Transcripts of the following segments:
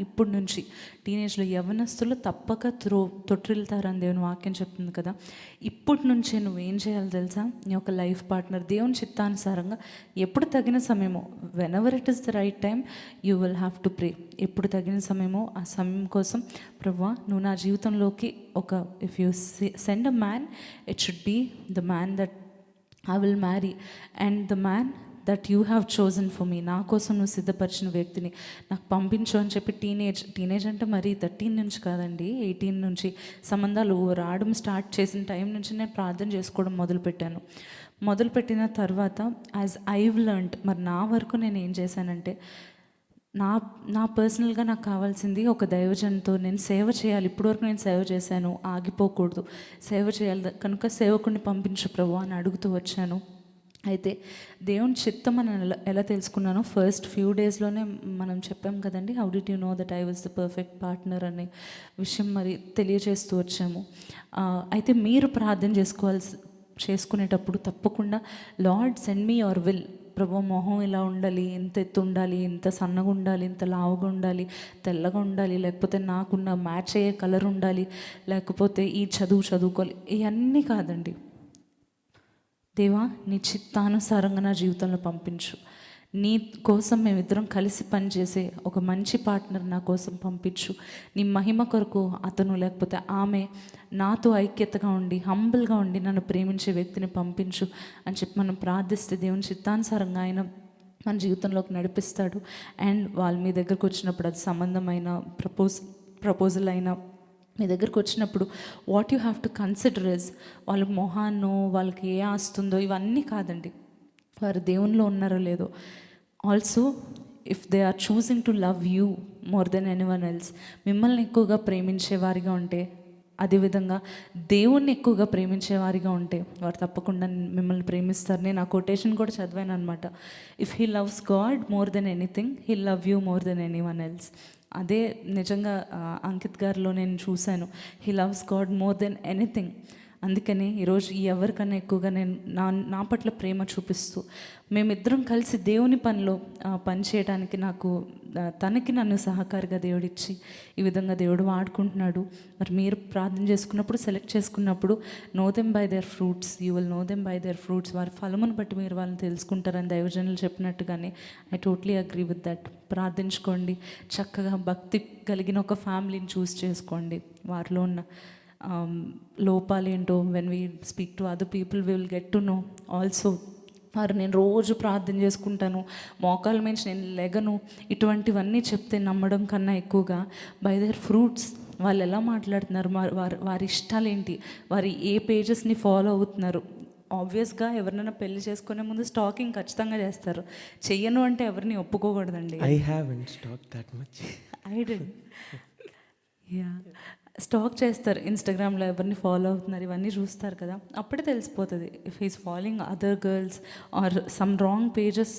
ఇప్పటి నుంచి టీనేజ్లో యవ్వనస్తులు తప్పక తొట్టిల్తారని దేవుని వాక్యం చెప్తుంది కదా. ఇప్పటి నుంచే నువ్వేం చేయాలి తెలుసా? నీ యొక్క లైఫ్ పార్ట్నర్ దేవుని చిత్తానుసారంగా ఎప్పుడు తగిన సమయమో, whenever it is the right time you will have to pray. ఎప్పుడు తగిన సమయమో ఆ సమయం కోసం ప్రభువా నువ్వు నా జీవితంలోకి ఒక if you send a man, it should be the man that I will marry and the man that you have chosen for me. నా కోసం నువ్వు సిద్ధపరిచిన వ్యక్తిని నాకు పంపించు అని చెప్పి టీనేజ్ అంటే మరీ 13 నుంచి కాదండి, 18 నుంచి సంబంధాలు రావడం స్టార్ట్ చేసిన టైం నుంచి నేను ప్రార్థన చేసుకోవడం మొదలుపెట్టిన తర్వాత యాజ్ ఐవ్ లెర్న్డ్, మరి నా వరకు నేను ఏం చేశానంటే నా పర్సనల్గా నాకు కావాల్సింది ఒక దైవజన్తో నేను సేవ చేయాలి. ఇప్పటివరకు నేను సేవ చేశాను, ఆగిపోకూడదు, సేవ చేయాలి, కనుక సేవకుడిని పంపించు ప్రభు అని అడుగుతూ వచ్చాను. అయితే దేవుని చిత్తం అని ఎలా తెలుసుకున్నానో ఫస్ట్ ఫ్యూ డేస్లోనే మనం చెప్పాం కదండి, how did you know that I was the perfect partner అనే విషయం మరి తెలియజేస్తూ వచ్చాము. అయితే మీరు ప్రార్థన చేసుకునేటప్పుడు తప్పకుండా lord send me your will. ప్రభు మొహం ఇలా ఉండాలి, ఇంత ఎత్తు ఉండాలి, ఇంత సన్నగా ఉండాలి, ఇంత లావుగా ఉండాలి, తెల్లగా ఉండాలి, లేకపోతే నాకున్న మ్యాచ్ అయ్యే కలర్ ఉండాలి, లేకపోతే ఈ చదువుకోవాలి, ఇవన్నీ కాదండి. దేవా నీ చిత్తానుసారంగా నా జీవితంలో పంపించు. నీ కోసం మేమిద్దరం కలిసి పనిచేసే ఒక మంచి పార్ట్నర్ నా కోసం పంపించు. నీ మహిమ కొరకు అతను లేకపోతే ఆమె నాతో ఐక్యతగా ఉండి హంబుల్గా ఉండి నన్ను ప్రేమించే వ్యక్తిని పంపించు అని చెప్పి మనం ప్రార్థిస్తే దేవుని చిత్తానుసారంగా ఆయన మన జీవితంలోకి నడిపిస్తాడు. అండ్ వాళ్ళు మీ దగ్గరకు వచ్చినప్పుడు అది సంబంధమైన ప్రపోజల్ అయినా మీ దగ్గరకు వచ్చినప్పుడు what you have to consider is వాళ్ళ మొహాన్నో వాళ్ళకి ఏ ఆస్తుందో ఇవన్నీ కాదండి, వారు దేవునిలో ఉన్నారో లేదో. Also if they are choosing to love you more than anyone else, మిమ్మల్ని ఎక్కువగా ప్రేమించే వారిగా ఉంటే, అదేవిధంగా దేవుణ్ణి ఎక్కువగా ప్రేమించే వారిగా ఉంటే వారు తప్పకుండా మిమ్మల్ని ప్రేమిస్తారు. నేను ఆ కొటేషన్ కూడా చదివాను అనమాట. If he loves God more than anything he love you more than anyone else. అదే నిజంగా అంకిత్ గారిలో నేను చూశాను. He loves God more than anything. అందుకని ఈరోజు ఎవరికన్నా ఎక్కువగా నేను నా పట్ల ప్రేమ చూపిస్తూ మేమిద్దరం కలిసి దేవుని పనిలో పనిచేయడానికి తనకి నన్ను సహకారిగా దేవుడిచ్చి ఈ విధంగా దేవుడు వాడుకుంటున్నాడు. మరి మీరు ప్రార్థన చేసుకున్నప్పుడు సెలెక్ట్ చేసుకున్నప్పుడు know them by their fruits, you will know them by their fruits. వారి ఫలమును బట్టి మీరు వాళ్ళని తెలుసుకుంటారని దైవజనులు చెప్పినట్టుగానే I totally agree with that. ప్రార్థించుకోండి, చక్కగా భక్తి కలిగిన ఒక ఫ్యామిలీని చూస్ చేసుకోండి. వారిలో ఉన్న లోపాలేంటో when we speak to other people we will get to know also. వారు నేను రోజు ప్రార్థన చేసుకుంటాను, మోకాల మించి నేను లెగను, ఇటువంటివన్నీ చెప్తే నమ్మడం కన్నా ఎక్కువగా బై దేర్ ఫ్రూట్స్ వాళ్ళు ఎలా మాట్లాడుతున్నారు, వారి ఇష్టాలు ఏంటి, వారి ఏ పేజెస్ని ఫాలో అవుతున్నారు. ఆబ్వియస్గా ఎవరినైనా పెళ్లి చేసుకునే ముందు స్టాకింగ్ ఖచ్చితంగా చేస్తారు. చెయ్యను అంటే ఎవరిని ఒప్పుకోకూడదండి. స్టాక్ చేస్తారు, ఇన్స్టాగ్రామ్లో ఎవరిని ఫాలో అవుతున్నారు ఇవన్నీ చూస్తారు కదా, అప్పుడే తెలిసిపోతుంది. If he's following other girls or some wrong pages,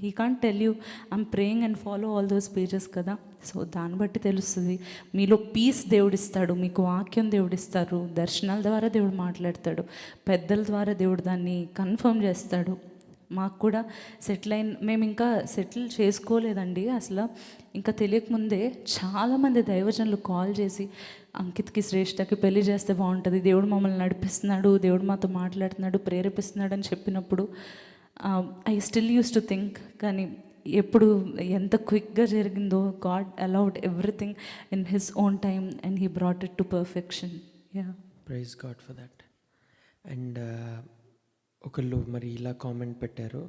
he can't tell you I'm praying and follow all those pages కదా. సో దాన్ని బట్టి తెలుస్తుంది. మీలో పీస్ దేవుడిస్తాడు, మీకు వాక్యం దేవుడిస్తారు, దర్శనాల ద్వారా దేవుడు మాట్లాడతాడు, పెద్దల ద్వారా దేవుడు దాన్ని కన్ఫర్మ్ చేస్తాడు. మాకు కూడా మేము ఇంకా సెటిల్ చేసుకోలేదండి. అసలు ఇంకా తెలియకముందే చాలామంది దైవజనులు కాల్ చేసి అంకిత్కి శ్రేష్టకి పెళ్లి చేస్తే బాగుంటుంది, దేవుడు మమ్మల్ని నడిపిస్తున్నాడు, దేవుడు మాతో మాట్లాడుతున్నాడు, ప్రేరేపిస్తున్నాడు అని చెప్పినప్పుడు I still use to think, కానీ ఎప్పుడు ఎంత క్విక్గా జరిగిందో. God allowed everything in his own time and he brought it to perfection. Yeah, praise God for that. And ఒకళ్ళు మరి ఇలా కామెంట్ పెట్టారు,